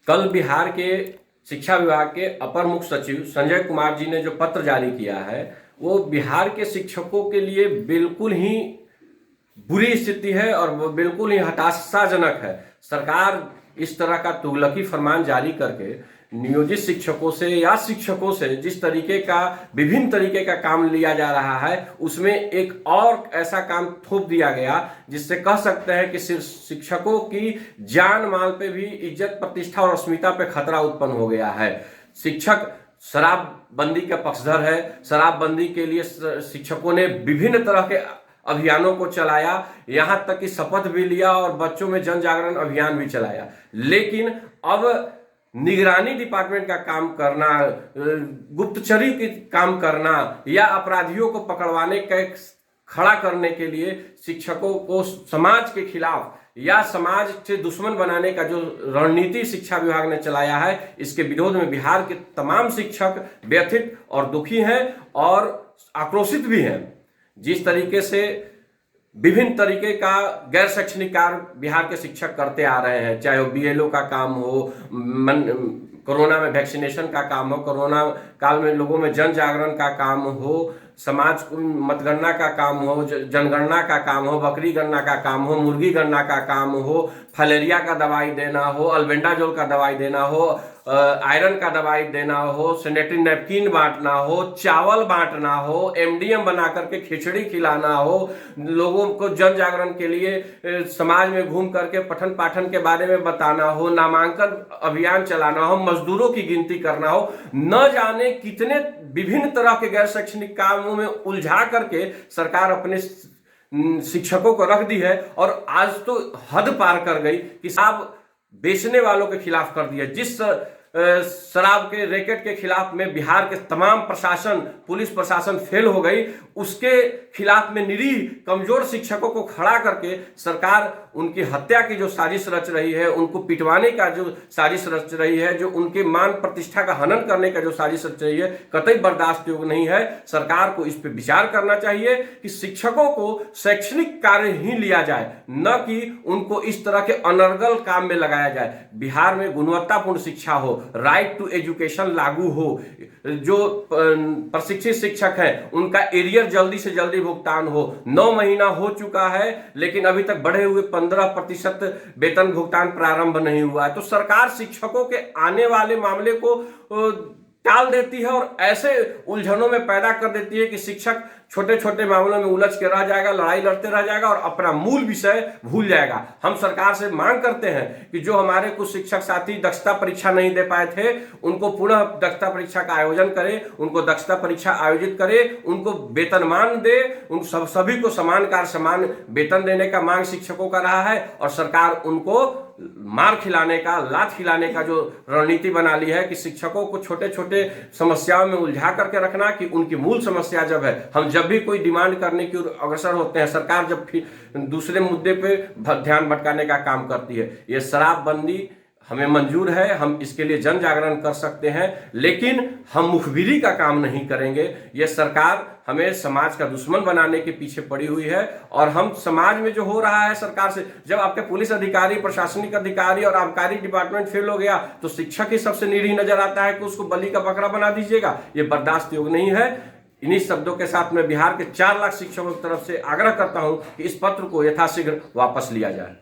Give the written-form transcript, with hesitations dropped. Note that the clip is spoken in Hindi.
कल बिहार के शिक्षा विभाग के अपर मुख्य सचिव संजय कुमार जी ने जो पत्र जारी किया है वो बिहार के शिक्षकों के लिए बिल्कुल ही बुरी स्थिति है और वो बिल्कुल ही हताशाजनक है। सरकार इस तरह का तुगलकी फरमान जारी करके नियोजित शिक्षकों से या शिक्षकों से जिस तरीके का विभिन्न तरीके का काम लिया जा रहा है उसमें एक और ऐसा काम थोप दिया गया जिससे कह सकते हैं कि सिर्फ शिक्षकों की जान माल पे भी इज्जत प्रतिष्ठा और अस्मिता पे खतरा उत्पन्न हो गया है। शिक्षक शराबबंदी का पक्षधर है। शराबबंदी के लिए शिक्षकों ने विभिन्न तरह के अभियानों को चलाया, यहां तक कि शपथ भी लिया और बच्चों में जन जागरण अभियान भी चलाया। लेकिन अब निगरानी डिपार्टमेंट का काम करना, गुप्तचरी की काम करना या अपराधियों को पकड़वाने का खड़ा करने के लिए शिक्षकों को समाज के खिलाफ या समाज से दुश्मन बनाने का जो रणनीति शिक्षा विभाग ने चलाया है, इसके विरोध में बिहार के तमाम शिक्षक व्यथित और दुखी हैं और आक्रोशित भी हैं। जिस तरीके से विभिन्न तरीके का गैर शैक्षणिक कार्य बिहार के शिक्षक करते आ रहे हैं, चाहे वो बीएलओ का काम हो, कोरोना में वैक्सीनेशन का काम हो, कोरोना काल में लोगों में जन जागरण का काम हो, समाज मतगणना का काम हो, जनगणना का काम हो, बकरी गणना का काम हो, मुर्गी गणना का काम हो, फलेरिया का दवाई देना हो, अल्बेंडाजोल का दवाई देना हो, आयरन का दवाई देना हो, सैनिटरी नैपकिन बांटना हो, चावल बांटना हो, एमडीएम बना करके खिचड़ी खिलाना हो, लोगों को जन जागरण के लिए समाज में घूम करके पठन पाठन के बारे में बताना हो, नामांकन अभियान चलाना हो, मजदूरों की गिनती करना हो, न जाने कितने विभिन्न तरह के गैर शैक्षणिक कामों में उलझा करके सरकार अपने शिक्षकों को रख दी है। और आज तो हद पार कर गई कि शराब बेचने वालों के खिलाफ कर दिया। जिस शराब के रैकेट के खिलाफ में बिहार के तमाम प्रशासन, पुलिस प्रशासन फेल हो गई, उसके खिलाफ में निरीह कमजोर शिक्षकों को खड़ा करके सरकार उनकी हत्या की जो साजिश रच रही है, उनको पिटवाने का जो साजिश रच रही है, जो उनके मान प्रतिष्ठा का हनन करने का जो साजिश रच रही है, कतई बर्दाश्त योग्य नहीं है। सरकार को इस पर विचार करना चाहिए कि शिक्षकों को शैक्षणिक कार्य ही लिया जाए, न कि उनको इस तरह के अनर्गल काम में लगाया जाए। बिहार में गुणवत्तापूर्ण शिक्षा हो, राइट टू एजुकेशन लागू हो, जो प्रशिक्षित शिक्षक हैं उनका एरियर जल्दी से जल्दी भुगतान हो। 9 महीना हो चुका है लेकिन अभी तक बढ़े हुए 15% वेतन भुगतान प्रारंभ नहीं हुआ है। तो सरकार शिक्षकों के आने वाले मामले को टाल देती है और ऐसे उलझनों में पैदा कर देती है कि शिक्षक छोटे छोटे मामलों में उलझ के रह जाएगा, लड़ाई लड़ते रह जाएगा और अपना मूल विषय भूल जाएगा। हम सरकार से मांग करते हैं कि जो हमारे कुछ शिक्षक साथी दक्षता परीक्षा नहीं दे पाए थे, उनको पुनः दक्षता परीक्षा का आयोजन करे, उनको दक्षता परीक्षा आयोजित करे, उनको वेतनमान दे, उन सभी को समान कार्य समान वेतन देने का मांग शिक्षकों का रहा है। और सरकार उनको मार खिलाने का, लात खिलाने का जो रणनीति बना ली है कि शिक्षकों को छोटे छोटे समस्याओं में उलझा करके रखना, कि उनकी मूल समस्या जब है, हम जब भी कोई डिमांड करने की ओर अग्रसर होते हैं, सरकार जब फिर दूसरे मुद्दे पे ध्यान भटकाने का काम करती है। ये शराबबंदी हमें मंजूर है, हम इसके लिए जन जागरण कर सकते हैं, लेकिन हम मुखबिरी का काम नहीं करेंगे। ये सरकार हमें समाज का दुश्मन बनाने के पीछे पड़ी हुई है। और हम समाज में जो हो रहा है सरकार से, जब आपके पुलिस अधिकारी, प्रशासनिक अधिकारी और आबकारी डिपार्टमेंट फेल हो गया तो शिक्षक ही सबसे निरीह नजर आता है कि उसको बलि का बकरा बना दीजिएगा। ये बर्दाश्त योग्य नहीं है। इन्हीं शब्दों के साथ मैं बिहार के 4 लाख शिक्षकों की तरफ से आग्रह करता हूं कि इस पत्र को यथाशीघ्र वापस लिया जाए।